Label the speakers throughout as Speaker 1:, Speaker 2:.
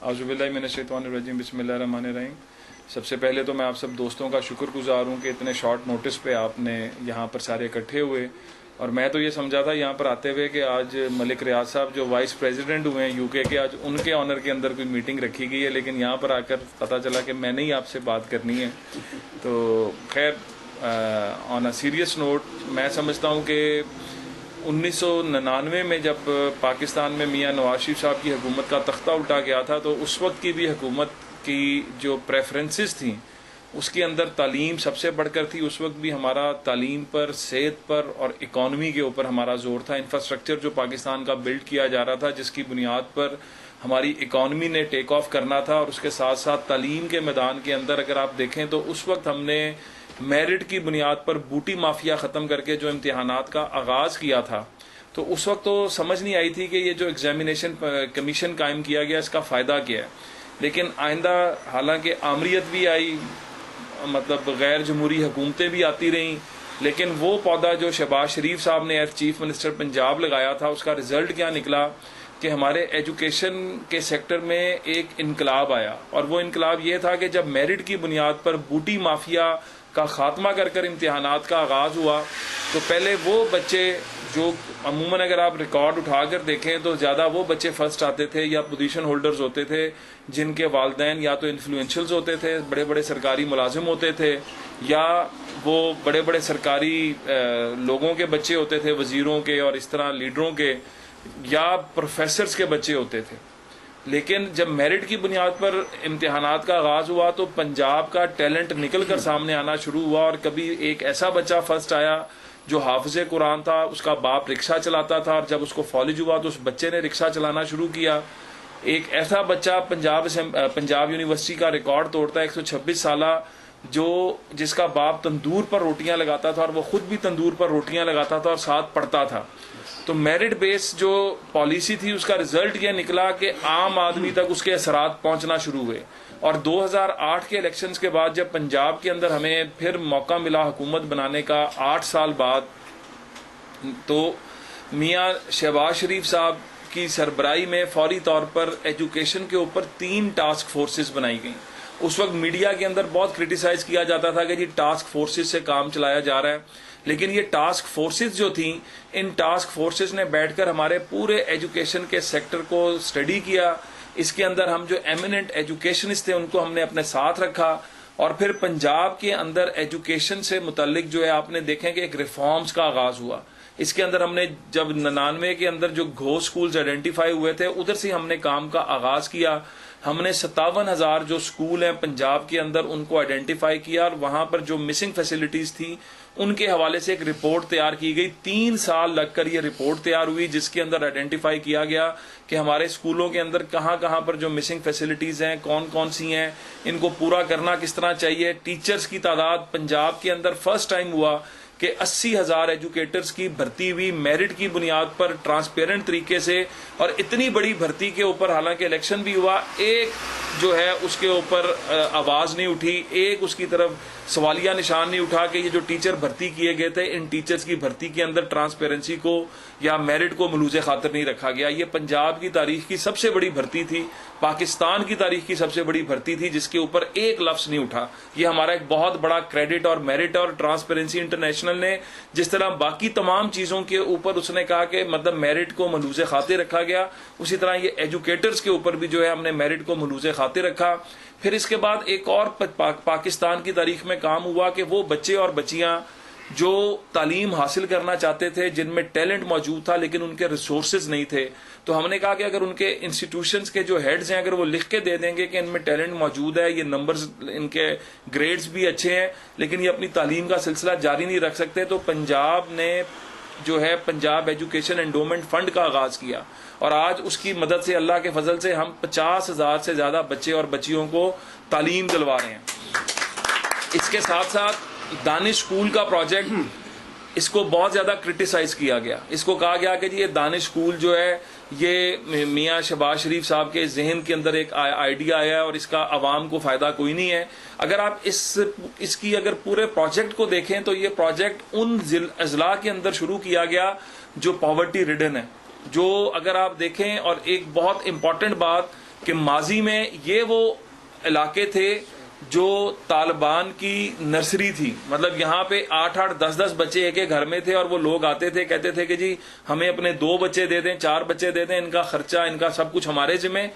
Speaker 1: आउज़ुबिल्लाहि मिनश्शैतानिर्रजीम बिस्मिल्लाहिर्रहमानिर्रहीम। सबसे पहले तो मैं आप सब दोस्तों का शुक्रगुजार हूँ कि इतने शॉर्ट नोटिस पे आपने यहाँ पर सारे इकट्ठे हुए। और मैं तो ये समझा था यहाँ पर आते हुए कि आज मलिक रियाज साहब जो वाइस प्रेसिडेंट हुए हैं यूके के, आज उनके ऑनर के अंदर कोई मीटिंग रखी गई है, लेकिन यहाँ पर आकर पता चला कि मैंने ही आपसे बात करनी है। तो खैर, ऑन अ सीरियस नोट, मैं समझता हूँ कि 1999 में जब पाकिस्तान में मियाँ नवाज शरीफ साहब की हुकूमत का तख्ता उल्टा गया था, तो उस वक्त की भी हुकूमत की जो प्रेफरेंसेस थी उसके अंदर तालीम सबसे बढ़कर थी। उस वक्त भी हमारा तालीम पर, सेहत पर और इकॉनमी के ऊपर हमारा जोर था। इंफ्रास्ट्रक्चर जो पाकिस्तान का बिल्ड किया जा रहा था, जिसकी बुनियाद पर हमारी इकॉनमी ने टेक ऑफ करना था। और उसके साथ साथ तालीम के मैदान के अंदर अगर आप देखें तो उस वक्त हमने मेरिट की बुनियाद पर बूटी माफिया ख़त्म करके जो इम्तिहानात का आगाज़ किया था, तो उस वक्त तो समझ नहीं आई थी कि ये जो एग्जामिनेशन कमीशन कायम किया गया इसका फ़ायदा क्या है। लेकिन आइंदा हालांकि आमरीत भी आई, मतलब गैर जमहूरी हुकूमतें भी आती रहीं, लेकिन वो पौधा जो शहबाज शरीफ साहब ने एज चीफ मिनिस्टर पंजाब लगाया था, उसका रिजल्ट क्या निकला कि हमारे एजुकेशन के सेक्टर में एक इनकलाब आया। और वो इनकलाब ये था कि जब मेरिट की बुनियाद पर बूटी माफिया का खात्मा कर कर इम्तिहानात का आगाज़ हुआ, तो पहले वो बच्चे जो अमूमन अगर आप रिकॉर्ड उठाकर देखें तो ज़्यादा वो बच्चे फर्स्ट आते थे या पोजीशन होल्डर्स होते थे जिनके वालदैन या तो इन्फ्लुएंशियल्स होते थे, बड़े बड़े सरकारी मुलाजिम होते थे, या वो बड़े बड़े सरकारी लोगों के बच्चे होते थे, वजीरों के और इस तरह लीडरों के, या प्रोफेसर्स के बच्चे होते थे। लेकिन जब मेरिट की बुनियाद पर इम्तिहानात का आगाज़ हुआ तो पंजाब का टैलेंट निकल कर सामने आना शुरू हुआ। और कभी एक ऐसा बच्चा फर्स्ट आया जो हाफिज़े कुरान था, उसका बाप रिक्शा चलाता था, और जब उसको कॉलेज हुआ तो उस बच्चे ने रिक्शा चलाना शुरू किया। एक ऐसा बच्चा पंजाब यूनिवर्सिटी का रिकॉर्ड तोड़ता है, 126 साला, जिसका बाप तंदूर पर रोटियां लगाता था और वो खुद भी तंदूर पर रोटियां लगाता था और साथ पढ़ता था। तो मेरिट बेस जो पॉलिसी थी उसका रिजल्ट यह निकला कि आम आदमी तक उसके असरात पहुंचना शुरू हुए। और 2008 के इलेक्शंस के बाद जब पंजाब के अंदर हमें फिर मौका मिला हुकूमत बनाने का 8 साल बाद, तो मियाँ शहबाज शरीफ साहब की सरबराही में फौरी तौर पर एजुकेशन के ऊपर 3 टास्क फोर्सेस बनाई गई। उस वक्त मीडिया के अंदर बहुत क्रिटिसाइज किया जाता था कि जी टास्क फोर्सेस से काम चलाया जा रहा है, लेकिन ये टास्क फोर्सेस जो थी, इन टास्क फोर्सेस ने बैठकर हमारे पूरे एजुकेशन के सेक्टर को स्टडी किया। इसके अंदर हम जो एमिनेंट एजुकेशनिस्ट थे उनको हमने अपने साथ रखा, और फिर पंजाब के अंदर एजुकेशन से मुतल्लिक जो है आपने देखें कि एक रिफॉर्म्स का आगाज हुआ। इसके अंदर हमने जब 99 के अंदर जो घोष स्कूल्स आइडेंटिफाई हुए थे, उधर से हमने काम का आगाज किया। हमने 57,000 जो स्कूल हैं पंजाब के अंदर उनको आइडेंटिफाई किया, और वहां पर जो मिसिंग फैसिलिटीज थी उनके हवाले से एक रिपोर्ट तैयार की गई। 3 साल लगकर ये रिपोर्ट तैयार हुई, जिसके अंदर आइडेंटिफाई किया गया कि हमारे स्कूलों के अंदर कहाँ कहाँ पर जो मिसिंग फैसिलिटीज हैं, कौन कौन सी हैं, इनको पूरा करना किस तरह चाहिए। टीचर्स की तादाद पंजाब के अंदर फर्स्ट टाइम हुआ कि 80,000 एजुकेटर्स की भर्ती हुई मेरिट की बुनियाद पर ट्रांसपेरेंट तरीके से। और इतनी बड़ी भर्ती के ऊपर हालांकि इलेक्शन भी हुआ, एक जो है उसके ऊपर आवाज नहीं उठी, एक उसकी तरफ सवालिया निशान नहीं उठा कि ये जो टीचर भर्ती किए गए थे, इन टीचर्स की भर्ती के अंदर ट्रांसपेरेंसी को या मेरिट को मलूज़े खातिर नहीं रखा गया। ये पंजाब की तारीख की सबसे बड़ी भर्ती थी, पाकिस्तान की तारीख की सबसे बड़ी भर्ती थी, जिसके ऊपर एक लफ्ज नहीं उठा। ये हमारा एक बहुत बड़ा क्रेडिट और मेरिट। और ट्रांसपेरेंसी इंटरनेशनल ने जिस तरह बाकी तमाम चीजों के ऊपर उसने कहा कि मतलब मेरिट को मलूज़े खातिर रखा गया, उसी तरह ये एजुकेटर्स के ऊपर भी जो है हमने मेरिट को मलूज़े खातिर रखा। फिर इसके बाद एक और पाकिस्तान की तारीख में काम हुआ कि वो बच्चे और बच्चियां जो तालीम हासिल करना चाहते थे, जिनमें टैलेंट मौजूद था लेकिन उनके रिसोर्सेज नहीं थे, तो हमने कहा कि अगर उनके इंस्टीट्यूशंस के जो हेड्स हैं अगर वो लिख के दे देंगे कि इनमें टैलेंट मौजूद है, ये नंबर्स, इनके ग्रेड्स भी अच्छे हैं, लेकिन ये अपनी तालीम का सिलसिला जारी नहीं रख सकते, तो पंजाब ने जो है पंजाब एजुकेशन एंडोमेंट फंड का आगाज किया। और आज उसकी मदद से अल्लाह के फजल से हम 50,000 से ज्यादा बच्चे और बच्चियों को तालीम दिलवा रहे हैं। इसके साथ साथ दानिश स्कूल का प्रोजेक्ट, इसको बहुत ज्यादा क्रिटिसाइज किया गया। इसको कहा गया कि जी ये दानिश स्कूल जो है ये मियाँ शहबाज शरीफ साहब के जहन के अंदर एक आइडिया आया है और इसका आवाम को फायदा कोई नहीं है। अगर आप इसकी अगर पूरे प्रोजेक्ट को देखें तो ये प्रोजेक्ट उन अजला के अंदर शुरू किया गया जो पॉवर्टी रिडन है, जो अगर आप देखें। और एक बहुत इंपॉर्टेंट बात कि माजी में ये वो इलाके थे जो तालिबान की नर्सरी थी, मतलब यहाँ पे 8-8, 10-10 बच्चे एक एक घर में थे और वो लोग आते थे, कहते थे कि जी हमें अपने 2 बच्चे दे दें, 4 बच्चे दे दें, इनका खर्चा, इनका सब कुछ हमारे जिम्मे।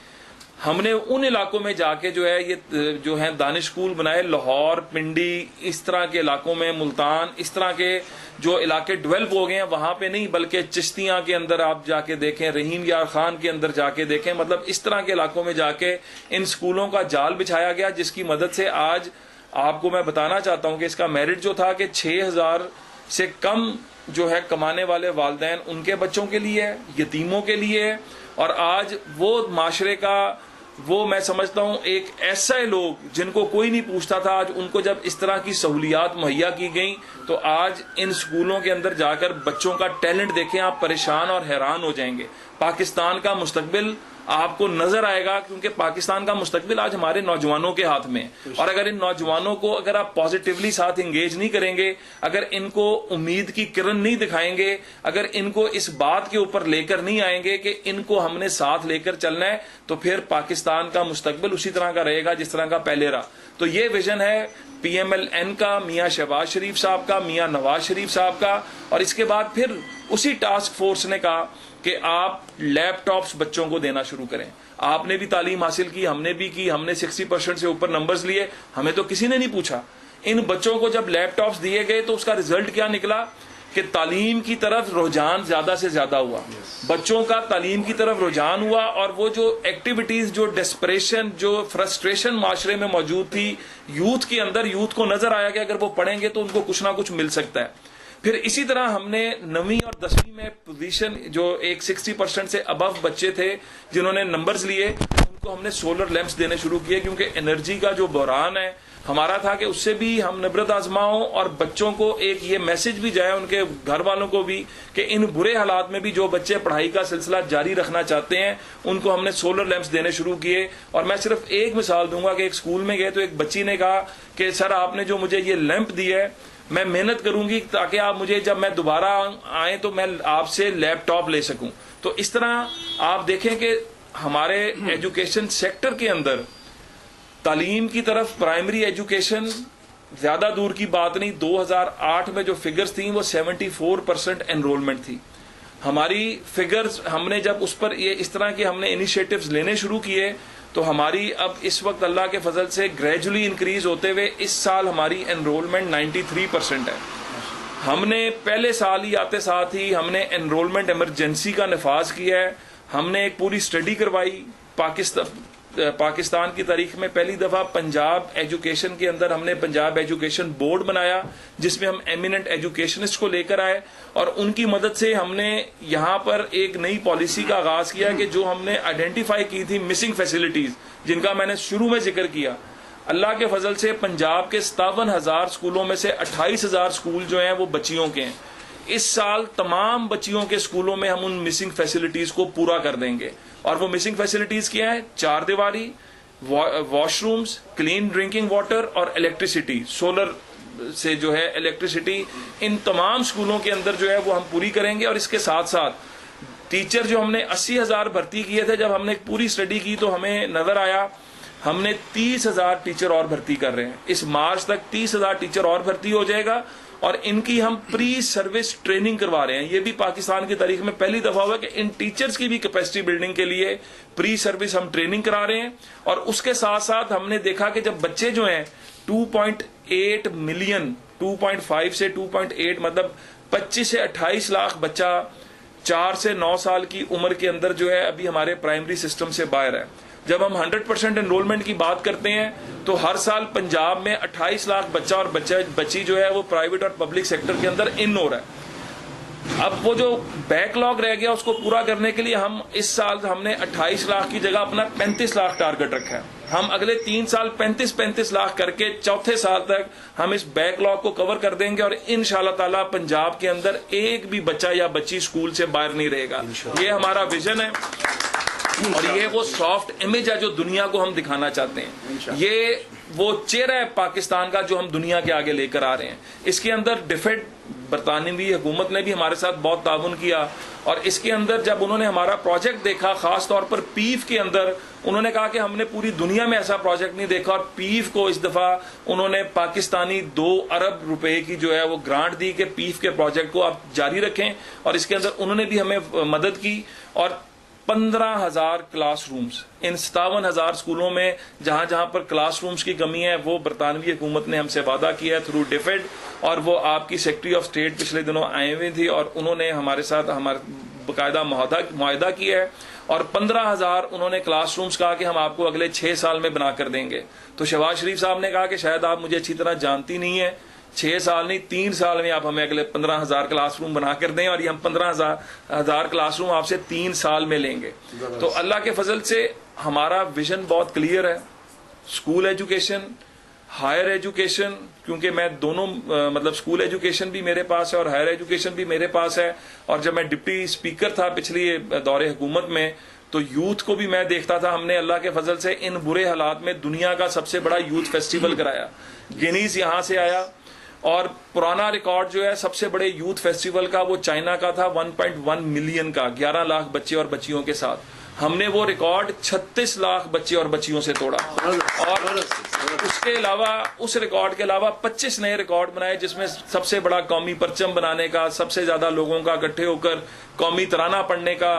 Speaker 1: हमने उन इलाकों में जाके जो है ये जो है दानिश स्कूल बनाए, लाहौर, पिंडी, इस तरह के इलाकों में, मुल्तान, इस तरह के जो इलाके डेवलप हो गए हैं वहां पे नहीं, बल्कि चिश्तियां के अंदर आप जाके देखें, रहीम यार खान के अंदर जाके देखें, मतलब इस तरह के इलाकों में जाके इन स्कूलों का जाल बिछाया गया, जिसकी मदद से आज आपको मैं बताना चाहता हूं कि इसका मेरिट जो था कि 6000 से कम जो है कमाने वाले वालिदैन उनके बच्चों के लिए है, यतीमों के लिए है। और आज वो माशरे का वो मैं समझता हूं एक ऐसा लोग जिनको कोई नहीं पूछता था, आज उनको जब इस तरह की सहूलियात मुहैया की गई तो आज इन स्कूलों के अंदर जाकर बच्चों का टैलेंट देखें, आप परेशान और हैरान हो जाएंगे। पाकिस्तान का मुस्तकबिल आपको नजर आएगा, क्योंकि पाकिस्तान का मुस्तकबिल आज हमारे नौजवानों के हाथ में है। और अगर इन नौजवानों को अगर आप पॉजिटिवली साथ इंगेज नहीं करेंगे, अगर इनको उम्मीद की किरण नहीं दिखाएंगे, अगर इनको इस बात के ऊपर लेकर नहीं आएंगे कि इनको हमने साथ लेकर चलना है, तो फिर पाकिस्तान का मुस्तकबिल उसी तरह का रहेगा जिस तरह का पहले रहा। तो ये विजन है PMLN का, मियां शहबाज शरीफ साहब का, मियां नवाज शरीफ साहब का। और इसके बाद फिर उसी टास्क फोर्स ने कहा कि आप लैपटॉप्स बच्चों को देना शुरू करें। आपने भी तालीम हासिल की, हमने भी की, हमने 60% से ऊपर नंबर्स लिए, हमें तो किसी ने नहीं पूछा। इन बच्चों को जब लैपटॉप्स दिए गए तो उसका रिजल्ट क्या निकला कि तालीम की तरफ रुझान ज्यादा से ज्यादा हुआ, बच्चों का तालीम की तरफ रुझान हुआ। और वो जो एक्टिविटीज, जो डेस्परेशन, जो फ्रस्ट्रेशन माशरे में मौजूद थी यूथ के अंदर, यूथ को नजर आया कि अगर वो पढ़ेंगे तो उनको कुछ ना कुछ मिल सकता है। फिर इसी तरह हमने 9वीं और 10वीं में पोजीशन जो एक 60% से अबव बच्चे थे जिन्होंने नंबर्स लिए, उनको हमने सोलर लैंप्स देने शुरू किए, क्योंकि एनर्जी का जो बहरान है हमारा था कि उससे भी हम निबरत आजमाओं और बच्चों को एक ये मैसेज भी जाए उनके घर वालों को भी कि इन बुरे हालात में भी जो बच्चे पढ़ाई का सिलसिला जारी रखना चाहते हैं उनको हमने सोलर लैंप्स देने शुरू किए। और मैं सिर्फ एक मिसाल दूंगा कि एक स्कूल में गए तो एक बच्ची ने कहा कि सर आपने जो मुझे ये लैंप दिया है, मैं मेहनत करूंगी ताकि आप मुझे जब मैं दोबारा आए तो मैं आपसे लैपटॉप ले सकूं। तो इस तरह आप देखें कि हमारे एजुकेशन सेक्टर के अंदर तालीम की तरफ, प्राइमरी एजुकेशन ज्यादा दूर की बात नहीं, 2008 में जो फिगर्स थी वो 74% एनरोलमेंट थी। हमारी फिगर्स हमने जब उस पर ये इस तरह के हमने इनिशिएटिव्स लेने शुरू किए तो हमारी अब इस वक्त अल्लाह के फजल से ग्रेजुअली इंक्रीज होते हुए इस साल हमारी एनरोलमेंट 93% है। हमने पहले साल ही आते साथ ही हमने एनरोलमेंट इमरजेंसी का नफाज किया है। हमने एक पूरी स्टडी करवाई। पाकिस्तान की तारीख में पहली दफा पंजाब एजुकेशन के अंदर हमने पंजाब एजुकेशन बोर्ड बनाया, जिसमें हम एमिनेंट एजुकेशनिस्ट को लेकर आए और उनकी मदद से हमने यहाँ पर एक नई पॉलिसी का आगाज किया कि जो हमने आइडेंटिफाई की थी मिसिंग फैसिलिटीज, जिनका मैंने शुरू में जिक्र किया। अल्लाह के फजल से पंजाब के 57,000 स्कूलों में से 28,000 स्कूल जो हैं वो बच्चियों के हैं। इस साल तमाम बच्चियों के स्कूलों में हम उन मिसिंग फैसिलिटीज को पूरा कर देंगे। और वो मिसिंग फैसिलिटीज क्या है? 4 दीवारी, वॉशरूम्स, क्लीन ड्रिंकिंग वाटर और इलेक्ट्रिसिटी, सोलर से जो है इलेक्ट्रिसिटी, इन तमाम स्कूलों के अंदर जो है वो हम पूरी करेंगे। और इसके साथ साथ टीचर जो हमने 80,000 भर्ती किए थे, जब हमने पूरी स्टडी की तो हमें नजर आया हमने 30,000 टीचर और भर्ती कर रहे हैं। इस मार्च तक 30,000 टीचर और भर्ती हो जाएगा और इनकी हम प्री सर्विस ट्रेनिंग करवा रहे हैं। ये भी पाकिस्तान की तारीख में पहली दफा हुआ कि इन टीचर्स की भी कैपेसिटी बिल्डिंग के लिए प्री सर्विस हम ट्रेनिंग करा रहे हैं। और उसके साथ साथ हमने देखा कि जब बच्चे जो हैं 2.8 मिलियन, 2.5 से 2.8 मतलब 25 से 28 लाख बच्चा 4 से 9 साल की उम्र के अंदर जो है अभी हमारे प्राइमरी सिस्टम से बाहर है। जब हम 100% एनरोलमेंट की बात करते हैं तो हर साल पंजाब में 28 लाख बच्चा और बच्ची जो है वो प्राइवेट और पब्लिक सेक्टर के अंदर इन हो रहा है। अब वो जो बैकलॉग रह गया उसको पूरा करने के लिए हम इस साल हमने 28 लाख की जगह अपना 35 लाख टारगेट रखा है। हम अगले 3 साल 35 लाख करके चौथे साल तक हम इस बैकलॉग को कवर कर देंगे और इंशाल्लाह ताला पंजाब के अंदर एक भी बच्चा या बच्ची स्कूल से बाहर नहीं रहेगा। ये हमारा विजन है और ये वो सॉफ्ट इमेज है जो दुनिया को हम दिखाना चाहते हैं। ये वो चेहरा है पाकिस्तान का जो हम दुनिया के आगे लेकर आ रहे हैं। इसके अंदर बरतानवी हुकूमत ने भी हमारे साथ बहुत ताउन किया। और इसके अंदर जब उन्होंने हमारा प्रोजेक्ट देखा, खास तौर पर पीफ के अंदर, उन्होंने कहा कि हमने पूरी दुनिया में ऐसा प्रोजेक्ट नहीं देखा। और पीफ को इस दफा उन्होंने पाकिस्तानी 2 अरब रुपए की जो है वो ग्रांट दी कि पीफ के प्रोजेक्ट को आप जारी रखें। और इसके अंदर उन्होंने भी हमें मदद की। और 15,000 क्लासरूम्स इन 57,000 स्कूलों में जहां जहां पर क्लासरूम्स की कमी है, वो बरतानवी हुकूमत ने हमसे वादा किया है थ्रू डिफेड। और वो आपकी सेक्रेटरी ऑफ स्टेट पिछले दिनों आए हुए थी और उन्होंने हमारे साथ हमारा बाकायदा मुआहदा किया है। और 15,000 उन्होंने क्लासरूम्स कहा कि हम आपको अगले 6 साल में बना कर देंगे। तो शहबाज शरीफ साहब ने कहा कि शायद आप मुझे अच्छी तरह जानती नहीं है, 6 साल नहीं 3 साल में आप हमें अगले 15,000 क्लासरूम बना कर दें, और ये हम 15,000 क्लासरूम आपसे 3 साल में लेंगे। तो अल्लाह के फजल से हमारा विजन बहुत क्लियर है। स्कूल एजुकेशन, हायर एजुकेशन, क्योंकि मैं दोनों मतलब स्कूल एजुकेशन भी मेरे पास है और हायर एजुकेशन भी मेरे पास है। और जब मैं डिप्टी स्पीकर था पिछली दौरे हुकूमत में, तो यूथ को भी मैं देखता था। हमने अल्लाह के फजल से इन बुरे हालात में दुनिया का सबसे बड़ा यूथ फेस्टिवल कराया। गिनीज यहाँ से आया, और पुराना रिकॉर्ड जो है सबसे बड़े यूथ फेस्टिवल का वो चाइना का था, 1.1 मिलियन का, 11 लाख बच्चे और बच्चियों के साथ। हमने वो रिकॉर्ड 36 लाख बच्चे और बच्चियों से तोड़ा। और उसके अलावा, उस रिकॉर्ड के अलावा 25 नए रिकॉर्ड बनाए, जिसमें सबसे बड़ा कौमी परचम बनाने का, सबसे ज्यादा लोगों का इकट्ठे होकर कौमी तराना पढ़ने का।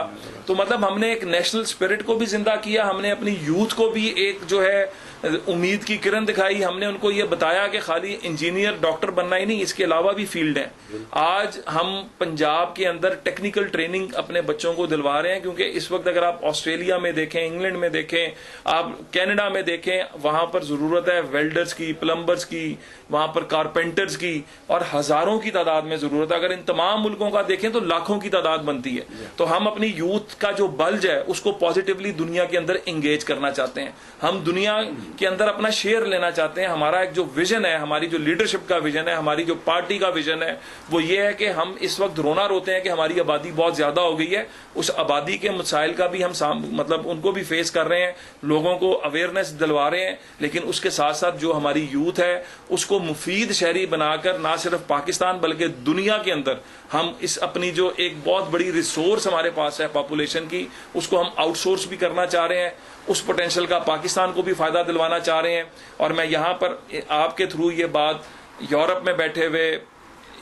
Speaker 1: तो मतलब हमने एक नेशनल स्पिरिट को भी जिंदा किया। हमने अपनी यूथ को भी एक जो है उम्मीद की किरण दिखाई। हमने उनको ये बताया कि खाली इंजीनियर डॉक्टर बनना ही नहीं, इसके अलावा भी फील्ड है। आज हम पंजाब के अंदर टेक्निकल ट्रेनिंग अपने बच्चों को दिलवा रहे हैं, क्योंकि इस वक्त अगर आप ऑस्ट्रेलिया में देखें, इंग्लैंड में देखें, आप कनाडा में देखें, वहां पर जरूरत है वेल्डर्स की, प्लम्बर्स की, वहां पर कारपेंटर्स की, और हजारों की तादाद में जरूरत है। अगर इन तमाम मुल्कों का देखें तो लाखों की तादाद बनती है। तो हम अपनी यूथ का जो बल्ज है उसको पॉजिटिवली दुनिया के अंदर एंगेज करना चाहते हैं। हम दुनिया के अंदर अपना शेयर लेना चाहते हैं। हमारा एक जो विजन है, हमारी जो लीडरशिप का विजन है, हमारी जो पार्टी का विजन है, वो ये है कि हम इस वक्त रोना रोते हैं कि हमारी आबादी बहुत ज्यादा हो गई है। उस आबादी के मसाइल का भी हम मतलब उनको भी फेस कर रहे हैं, लोगों को अवेयरनेस दिलवा रहे हैं। लेकिन उसके साथ साथ जो हमारी यूथ है उसको मुफीद शहरी बनाकर ना सिर्फ पाकिस्तान बल्कि दुनिया के अंदर हम इस अपनी जो एक बहुत बड़ी रिसोर्स हमारे पास है पॉपुलेशन की, उसको हम आउटसोर्स भी करना चाह रहे हैं। उस पोटेंशियल का पाकिस्तान को भी फायदा दिलवाना चाह रहे हैं। और मैं यहाँ पर आपके थ्रू ये बात यूरोप में बैठे हुए,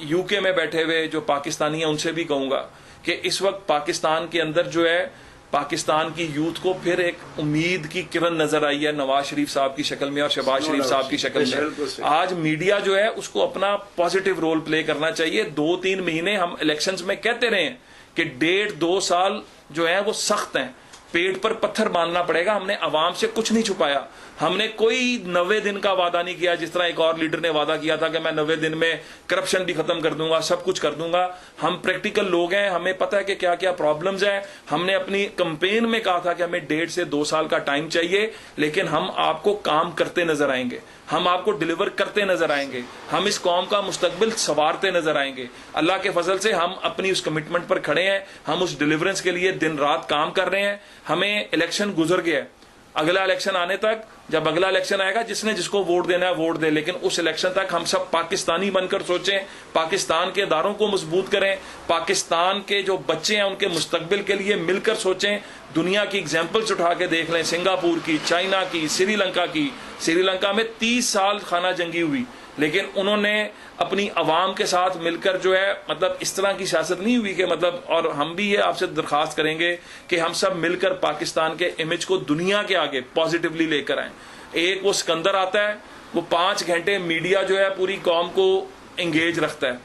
Speaker 1: यूके में बैठे हुए जो पाकिस्तानी हैं उनसे भी कहूंगा कि इस वक्त पाकिस्तान के अंदर जो है, पाकिस्तान की यूथ को फिर एक उम्मीद की किरण नजर आई है नवाज शरीफ साहब की शक्ल में और शहबाज शरीफ साहब की शक्ल में। आज मीडिया जो है उसको अपना पॉजिटिव रोल प्ले करना चाहिए। 2-3 महीने हम इलेक्शंस में कहते रहे हैं कि 1.5-2 साल जो है वो सख्त हैं, पेट पर पत्थर बांधना पड़ेगा। हमने अवाम से कुछ नहीं छुपाया। हमने कोई 90 दिन का वादा नहीं किया, जिस तरह एक और लीडर ने वादा किया था कि मैं 90 दिन में करप्शन भी खत्म कर दूंगा, सब कुछ कर दूंगा। हम प्रैक्टिकल लोग हैं, हमें पता है कि क्या क्या प्रॉब्लम्स हैं। हमने अपनी कैंपेन में कहा था कि हमें 1.5 से 2 साल का टाइम चाहिए, लेकिन हम आपको काम करते नजर आएंगे, हम आपको डिलीवर करते नजर आएंगे, हम इस कौम का मुस्तकबिल संवारते नजर आएंगे। अल्लाह के फजल से हम अपनी उस कमिटमेंट पर खड़े हैं। हम उस डिलीवरेंस के लिए दिन रात काम कर रहे हैं। हमें इलेक्शन गुजर गया है, अगला इलेक्शन आने तक, जब अगला इलेक्शन आएगा जिसने जिसको वोट देना है वोट दे, लेकिन उस इलेक्शन तक हम सब पाकिस्तानी बनकर सोचें, पाकिस्तान के इदारों को मजबूत करें, पाकिस्तान के जो बच्चे हैं उनके मुस्तकबिल के लिए मिलकर सोचें। दुनिया की एग्जाम्पल्स उठा के देख लें, सिंगापुर की, चाइना की, श्रीलंका की। श्रीलंका में 30 साल खाना जंगी हुई, लेकिन उन्होंने अपनी अवाम के साथ मिलकर जो है मतलब इस तरह की सियासत नहीं हुई कि मतलब, और हम भी ये आपसे दरखास्त करेंगे कि हम सब मिलकर पाकिस्तान के इमेज को दुनिया के आगे पॉजिटिवली लेकर आए। एक वो सिकंदर आता है, वो 5 घंटे मीडिया जो है पूरी कौम को एंगेज रखता है,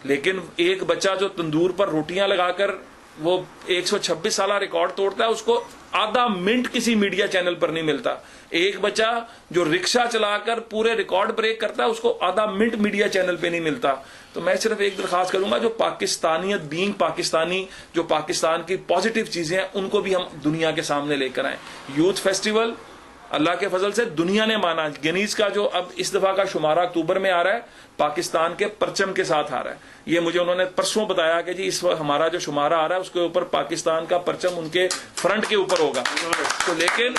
Speaker 1: लेकिन एक बच्चा जो तंदूर पर रोटियां लगाकर वो 126 साल रिकॉर्ड तोड़ता है, उसको आधा मिनट किसी मीडिया चैनल पर नहीं मिलता। एक बच्चा जो रिक्शा चलाकर पूरे रिकॉर्ड ब्रेक करता है, उसको आधा मिनट मीडिया चैनल पे नहीं मिलता। तो मैं सिर्फ एक दरखास्त करूंगा, जो पाकिस्तानियत, बीइंग पाकिस्तानी, जो पाकिस्तान की पॉजिटिव चीजें हैं उनको भी हम दुनिया के सामने लेकर आए। यूथ फेस्टिवल अल्लाह के फजल से दुनिया ने माना। गिनीज का जो अब इस दफा का शुमारा अक्टूबर में आ रहा है, पाकिस्तान के परचम के साथ आ रहा है। ये मुझे उन्होंने परसों बताया कि जी इस वक्त हमारा जो शुमारा आ रहा है उसके ऊपर पाकिस्तान का परचम उनके फ्रंट के ऊपर होगा। तो लेकिन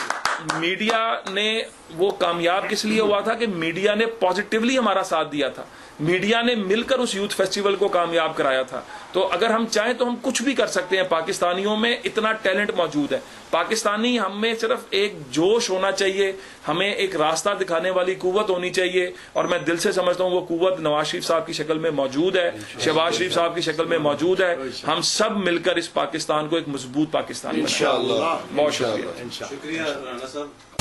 Speaker 1: मीडिया ने वो कामयाब किस लिए हुआ था कि मीडिया ने पॉजिटिवली हमारा साथ दिया था, मीडिया ने मिलकर उस यूथ फेस्टिवल को कामयाब कराया था। तो अगर हम चाहें तो हम कुछ भी कर सकते हैं। पाकिस्तानियों में इतना टैलेंट मौजूद है। पाकिस्तानी हमें सिर्फ एक जोश होना चाहिए, हमें एक रास्ता दिखाने वाली कुव्वत होनी चाहिए, और मैं दिल से समझता हूँ वो कुव्वत नवाज शरीफ साहब की शक्ल में मौजूद है, शहबाज शरीफ साहब की शक्ल में मौजूद है। हम सब मिलकर इस पाकिस्तान को एक मजबूत पाकिस्तान बनाएंगे। बहुत शुक्रिया।
Speaker 2: शुक्रिया राना साहब।